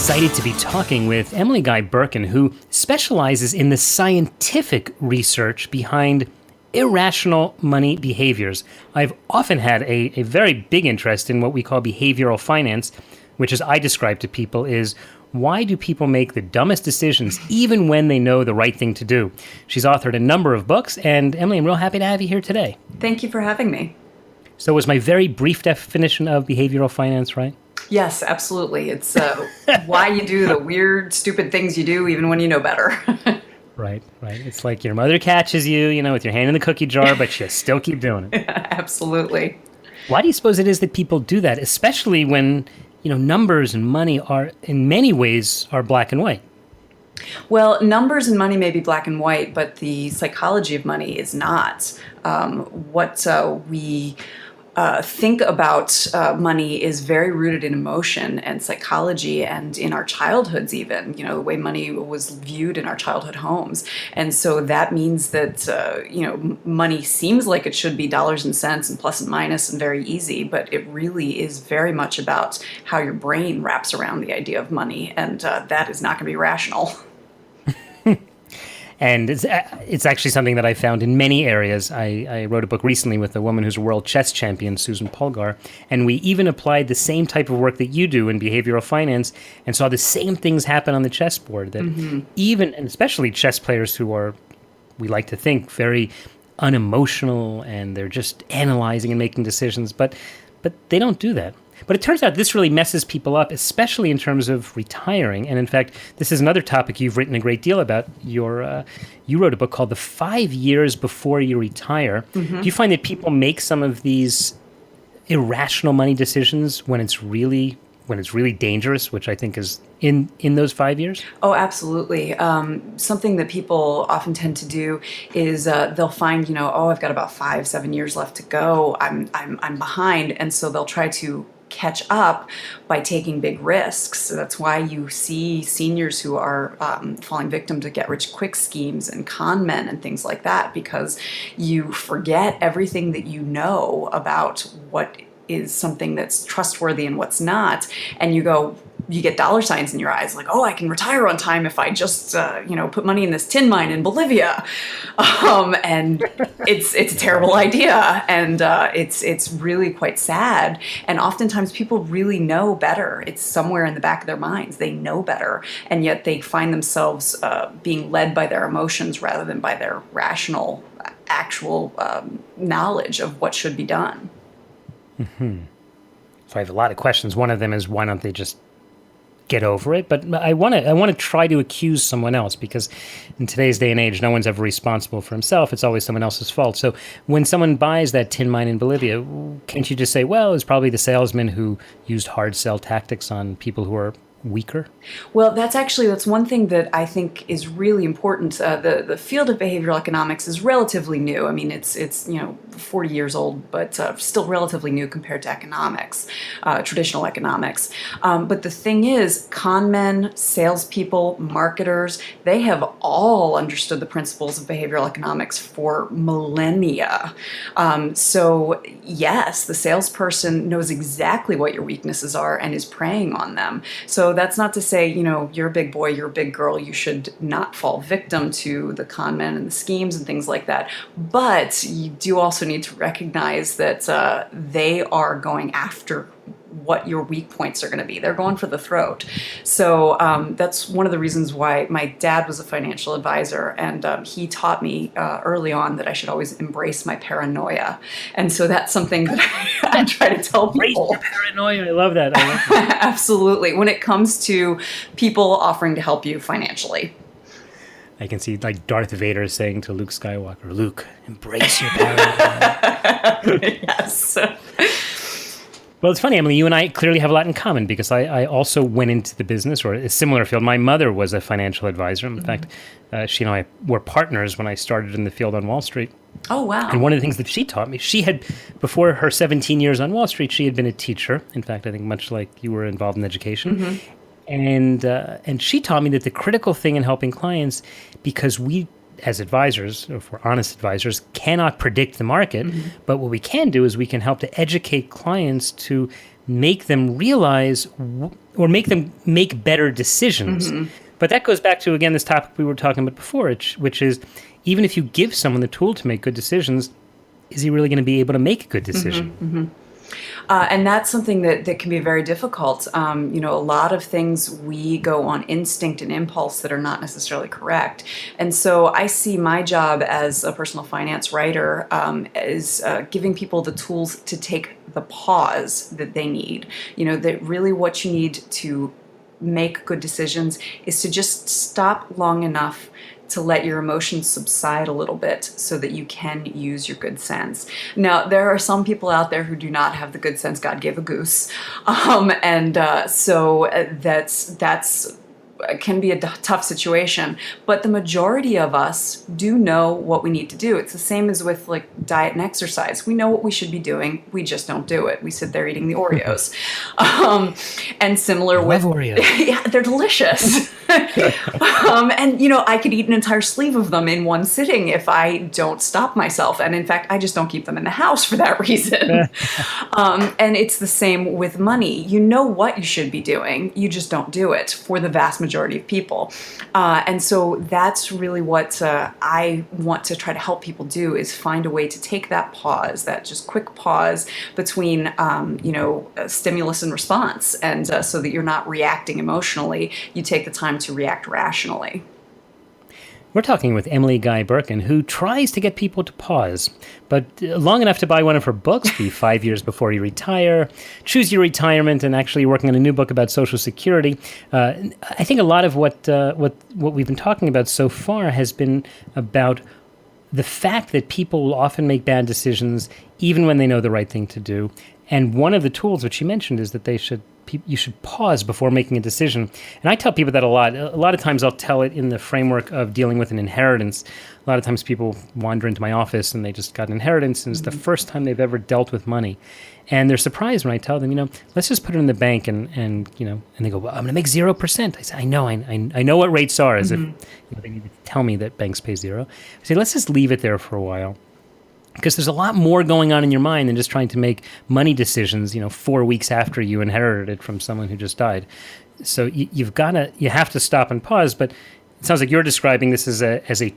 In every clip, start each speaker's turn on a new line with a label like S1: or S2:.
S1: excited to be talking with Emily Guy Birken, who specializes in the scientific research behind irrational money behaviors. I've often had a very big interest in what we call behavioral finance, which, as I describe to people, is why do people make the dumbest decisions even when they know the right thing to do? She's authored a number of books, and Emily, I'm real happy to have you here today.
S2: Thank you for having me.
S1: So was my very brief definition of behavioral finance right?
S2: Yes, absolutely. It's why you do the weird, stupid things you do even when you know better.
S1: Right. It's like your mother catches you, with your hand in the cookie jar, but you still keep doing it.
S2: Absolutely.
S1: Why do you suppose it is that people do that, especially when, numbers and money are, in many ways, are black and white?
S2: Well, numbers and money may be black and white, but the psychology of money is not. What we think about money is very rooted in emotion and psychology and in our childhoods even, the way money was viewed in our childhood homes. And so that means that, money seems like it should be dollars and cents and plus and minus and very easy, but it really is very much about how your brain wraps around the idea of money. And that is not going to be rational.
S1: And it's actually something that I found in many areas. I wrote a book recently with a woman who's a world chess champion, Susan Polgar, and we even applied the same type of work that you do in behavioral finance and saw the same things happen on the chessboard, that even, and especially chess players who are, we like to think, very unemotional and they're just analyzing and making decisions, but they don't do that. But it turns out this really messes people up, especially in terms of retiring. And in fact, this is another topic you've written a great deal about. You wrote a book called The 5 Years Before You Retire. Do you find that people make some of these irrational money decisions when it's really dangerous, which I think is in those 5 years?
S2: Oh, absolutely. Something that people often tend to do is they'll find, I've got about 5-7 years left to go. I'm behind. And so they'll try to catch up by taking big risks. So that's why you see seniors who are falling victim to get-rich-quick schemes and con men and things like that, because you forget everything that you know about what is something that's trustworthy and what's not, and you get dollar signs in your eyes, like, oh, I can retire on time if I just, put money in this tin mine in Bolivia, and it's a terrible idea, and it's really quite sad. And oftentimes people really know better. It's somewhere in the back of their minds. They know better, and yet they find themselves being led by their emotions rather than by their rational, actual knowledge of what should be done.
S1: So I have a lot of questions. One of them is, why don't they just get over it? But I want to try to accuse someone else, because in today's day and age, no one's ever responsible for himself. It's always someone else's fault. So when someone buys that tin mine in Bolivia, can't you just say, well, it's probably the salesman who used hard sell tactics on people who are weaker?
S2: Well, that's one thing that I think is really important. The field of behavioral economics is relatively new. I mean, it's 40 years old, but still relatively new compared to economics, traditional economics. But the thing is, con men, salespeople, marketers, they have all understood the principles of behavioral economics for millennia. So yes, the salesperson knows exactly what your weaknesses are and is preying on them. So that's not to say, you're a big boy, you're a big girl, you should not fall victim to the con men and the schemes and things like that. But you do also need to recognize that they are going after what your weak points are going to be. They're going for the throat. So that's one of the reasons why my dad was a financial advisor, and he taught me early on that I should always embrace my paranoia. And so that's something that I try to tell people.
S1: Embrace your paranoia. I love that.
S2: Absolutely. When it comes to people offering to help you financially.
S1: I can see like Darth Vader saying to Luke Skywalker, Luke, embrace your paranoia.
S2: Yes.
S1: Well, it's funny, Emily, you and I clearly have a lot in common, because I also went into the business, or a similar field. My mother was a financial advisor. In fact, she and I were partners when I started in the field on Wall Street.
S2: Oh, wow.
S1: And one of the things that she taught me, she had, before her 17 years on Wall Street, she had been a teacher. In fact, I think much like you were involved in education. And she taught me that the critical thing in helping clients, because we, as advisors, or if we're honest advisors, cannot predict the market, but what we can do is we can help to educate clients to make them realize or make them make better decisions. But that goes back to, again, this topic we were talking about before, which is even if you give someone the tool to make good decisions, is he really going to be able to make a good decision?
S2: And that's something that can be very difficult. A lot of things we go on instinct and impulse that are not necessarily correct. And so I see my job as a personal finance writer as giving people the tools to take the pause that they need. That really what you need to make good decisions is to just stop long enough to let your emotions subside a little bit so that you can use your good sense. Now, there are some people out there who do not have the good sense God gave a goose. So that's can be a tough situation, but the majority of us do know what we need to do. It's the same as with like diet and exercise. We know what we should be doing. We just don't do it. We sit there eating the Oreos. And similar with
S1: Oreos.
S2: Yeah, they're delicious. I could eat an entire sleeve of them in one sitting if I don't stop myself. And in fact, I just don't keep them in the house for that reason. And it's the same with money. You know what you should be doing. You just don't do it for the vast majority of people. And so that's really what I want to try to help people do, is find a way to take that pause, that just quick pause between, stimulus and response. And so that you're not reacting emotionally, you take the time to react rationally.
S1: We're talking with Emily Guy Birken, who tries to get people to pause, but long enough to buy one of her books, the 5 Years Before You Retire, Choose Your Retirement, and actually working on a new book about Social Security. I think a lot of what we've been talking about so far has been about the fact that people will often make bad decisions even when they know the right thing to do. And one of the tools which you mentioned is that you should pause before making a decision. And I tell people that a lot. A lot of times I'll tell it in the framework of dealing with an inheritance. A lot of times people wander into my office and they just got an inheritance and it's the first time they've ever dealt with money. And they're surprised when I tell them, let's just put it in the bank and they go, well, I'm going to make 0%. I say, I know what rates are, as if they need to tell me that banks pay 0. I say, let's just leave it there for a while. Because there's a lot more going on in your mind than just trying to make money decisions, 4 weeks after you inherited it from someone who just died. So you have to stop and pause. But it sounds like you're describing this as a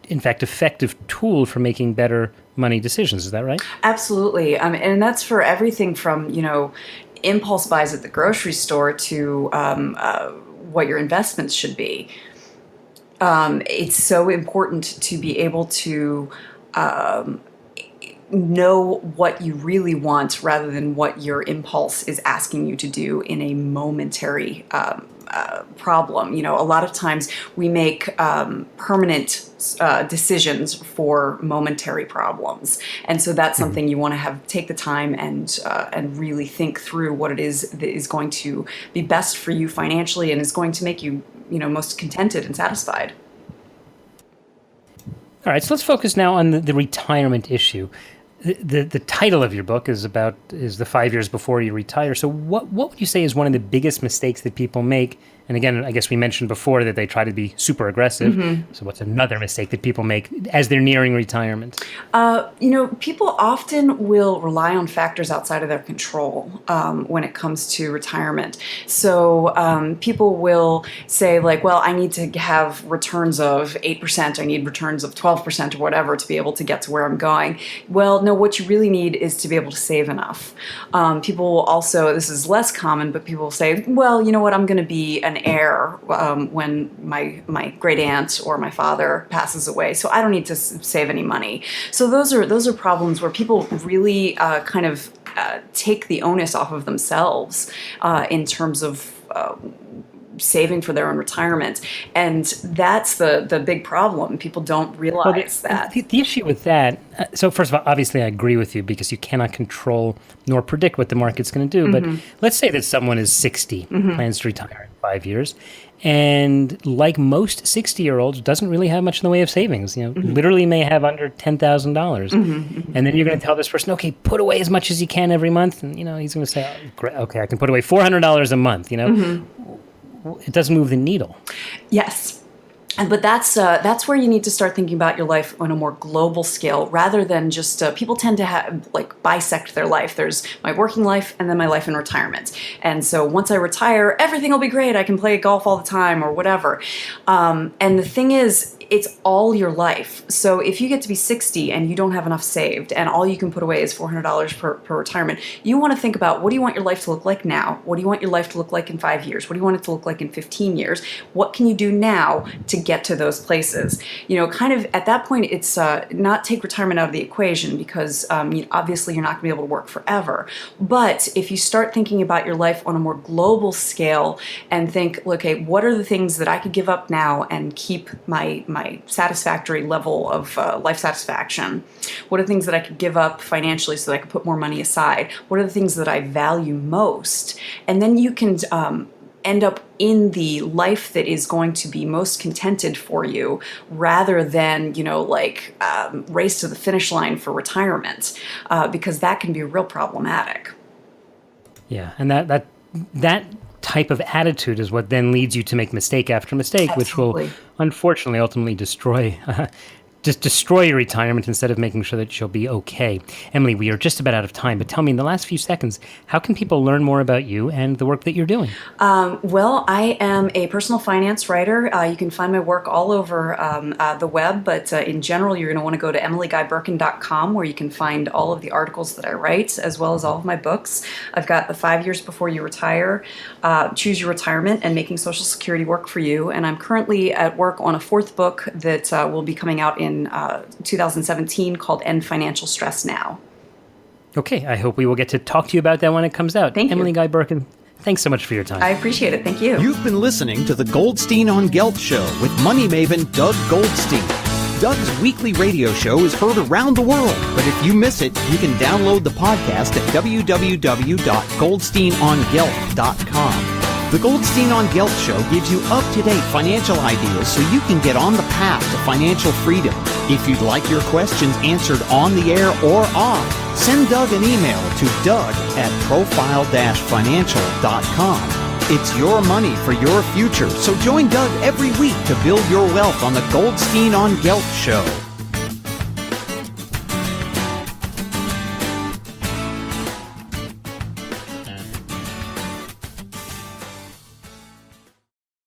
S1: in fact, effective tool for making better money decisions. Is that right?
S2: Absolutely. And that's for everything from, impulse buys at the grocery store to what your investments should be. It's so important to be able to know what you really want rather than what your impulse is asking you to do in a momentary problem. A lot of times we make permanent decisions for momentary problems, and so that's something you want to take the time and really think through what it is that is going to be best for you financially and is going to make you most contented and satisfied.
S1: All right, so let's focus now on the retirement issue. The title of your book is the 5 years before you retire. So what would you say is one of the biggest mistakes that people make? And again, I guess we mentioned before that they try to be super aggressive. Mm-hmm. So what's another mistake that people make as they're nearing retirement?
S2: People often will rely on factors outside of their control when it comes to retirement. So people will say like, well, I need to have returns of 8%, I need returns of 12% or whatever to be able to get to where I'm going. Well, no, what you really need is to be able to save enough. People will also, this is less common, but people will say, well, you know what, I'm going to be an heir when my great aunt or my father passes away, so I don't need to save any money. So those are problems where people really take the onus off of themselves in terms of saving for their own retirement, and that's the big problem. People don't realize that.
S1: The issue with that, so first of all, obviously I agree with you because you cannot control nor predict what the market's going to do, but let's say that someone is 60, plans to retire in 5 years, and like most 60-year-olds, doesn't really have much in the way of savings, literally may have under $10,000. And then you're going to tell this person, okay, put away as much as you can every month, and he's going to say, oh, great, okay, I can put away $400 a month, it doesn't move the needle.
S2: Yes. But that's where you need to start thinking about your life on a more global scale, rather than just people tend to have bisect their life. There's my working life and then my life in retirement. And so once I retire, everything will be great. I can play golf all the time or whatever. And the thing is, it's all your life. So if you get to be 60 and you don't have enough saved and all you can put away is $400 per retirement, you want to think about, what do you want your life to look like now? What do you want your life to look like in 5 years? What do you want it to look like in 15 years? What can you do now to get to those places? Kind of at that point, it's not take retirement out of the equation, because obviously you're not going to be able to work forever. But if you start thinking about your life on a more global scale and think, okay, what are the things that I could give up now and keep my satisfactory level of life satisfaction? What are the things that I could give up financially so that I could put more money aside? What are the things that I value most? And then you can end up in the life that is going to be most contented for you, rather than race to the finish line for retirement, because that can be real problematic.
S1: Yeah, and that type of attitude is what then leads you to make mistake after mistake,
S2: Absolutely.
S1: which will unfortunately ultimately destroy your retirement instead of making sure that you'll be okay. Emily, we are just about out of time, but tell me, in the last few seconds, how can people learn more about you and the work that you're doing?
S2: Well, I am a personal finance writer. You can find my work all over the web, but in general, you're going to want to go to emilyguyberken.com, where you can find all of the articles that I write, as well as all of my books. I've got the 5 years before you retire, Choose Your Retirement, and Making Social Security Work for You. And I'm currently at work on a fourth book that will be coming out in 2017, called End Financial Stress Now.
S1: Okay, I hope we will get to talk to you about that when it comes out.
S2: Thank you.
S1: Emily Guy Birken, thanks so much for your time.
S2: I appreciate it. Thank you.
S3: You've been listening to the Goldstein on Gelt Show with money maven Doug Goldstein. Doug's weekly radio show is heard around the world, but if you miss it, you can download the podcast at www.goldsteinongelt.com. The Goldstein on Gelt Show gives you up-to-date financial ideas so you can get on the path to financial freedom. If you'd like your questions answered on the air or off, send Doug an email to doug@profile-financial.com. It's your money for your future, so join Doug every week to build your wealth on the Goldstein on Gelt Show.